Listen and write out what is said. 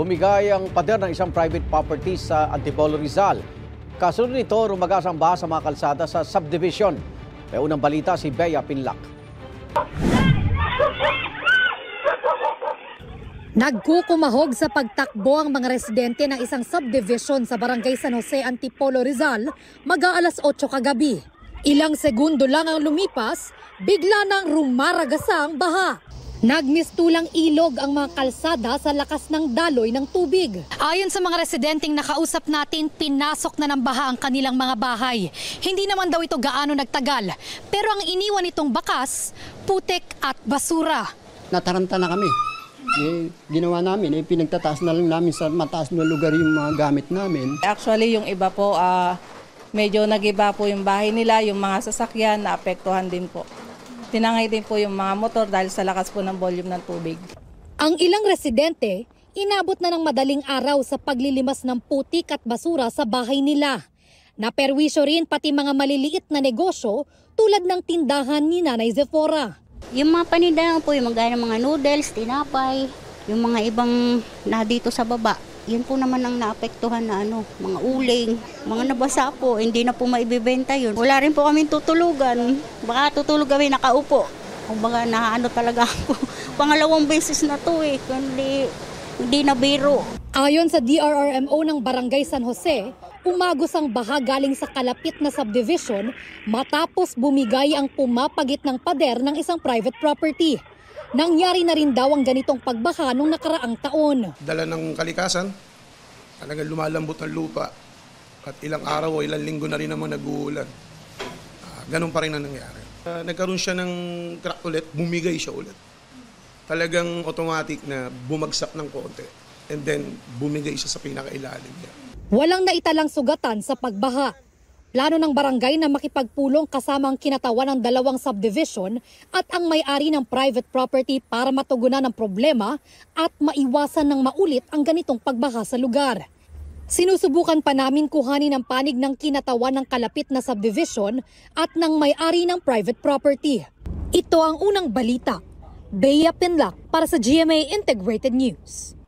bumigay ang pader ng isang private property sa Antipolo, Rizal. Kasunod nito, rumagas ang baha sa mga kalsada sa subdivision. May unang balita si Bea Pinlac. Nagkukumahog sa pagtakbo ang mga residente ng isang subdivision sa Barangay San Jose, Antipolo, Rizal, mag-aalas 8 kagabi. Ilang segundo lang ang lumipas, bigla nang rumaragasa ang baha. Nagmistulang ilog ang mga kalsada sa lakas ng daloy ng tubig. Ayon sa mga residenteng nakausap natin, pinasok na ng baha ang kanilang mga bahay. Hindi naman daw ito gaano nagtagal, pero ang iniwan itong bakas, putik at basura. Nataranta na kami. Ginawa namin, pinagtataas na lang namin sa mataas na lugar yung mga gamit namin. Actually, yung iba po, medyo nag-iba po yung bahay nila, yung mga sasakyan, naapektuhan din po. Tinangay din po yung mga motor dahil sa lakas po ng volume ng tubig. Ang ilang residente, inabot na ng madaling araw sa paglilimas ng putik at basura sa bahay nila. Naperwisyo rin pati mga maliliit na negosyo tulad ng tindahan ni Nanay Zephora. Yung mga panindahan po, yung mga noodles, tinapay, yung mga ibang na dito sa baba. Yun po naman ang naapektuhan na mga uling, mga nabasa po, hindi na po maibibenta yun. Wala rin po kaming tutulugan, baka tutulog kami nakaupo. O baka talaga ako, pangalawang beses na to hindi na biro. Ayon sa DRRMO ng Barangay San Jose, umagos ang baha galing sa kalapit na subdivision matapos bumigay ang pumapagit ng pader ng isang private property. Nangyari na rin daw ang ganitong pagbaha nung nakaraang taon. Dala ng kalikasan, talagang lumalambot ng lupa at ilang araw o ilang linggo na rin naman nag-uulan. Ganun pa rin ang nangyari. Nagkaroon siya ng crack ulit, bumigay siya ulit. Talagang automatic na bumagsak ng konti and then bumigay siya sa pinakailalim niya. Walang naitalang sugatan sa pagbaha. Plano ng barangay na makipagpulong kasama ang kinatawan ng dalawang subdivision at ang may-ari ng private property para matugunan ang problema at maiwasan ng maulit ang ganitong pagbaha sa lugar. Sinusubukan pa namin kuhanin ang panig ng kinatawan ng kalapit na subdivision at ng may-ari ng private property. Ito ang unang balita. Bea Pinlac para sa GMA Integrated News.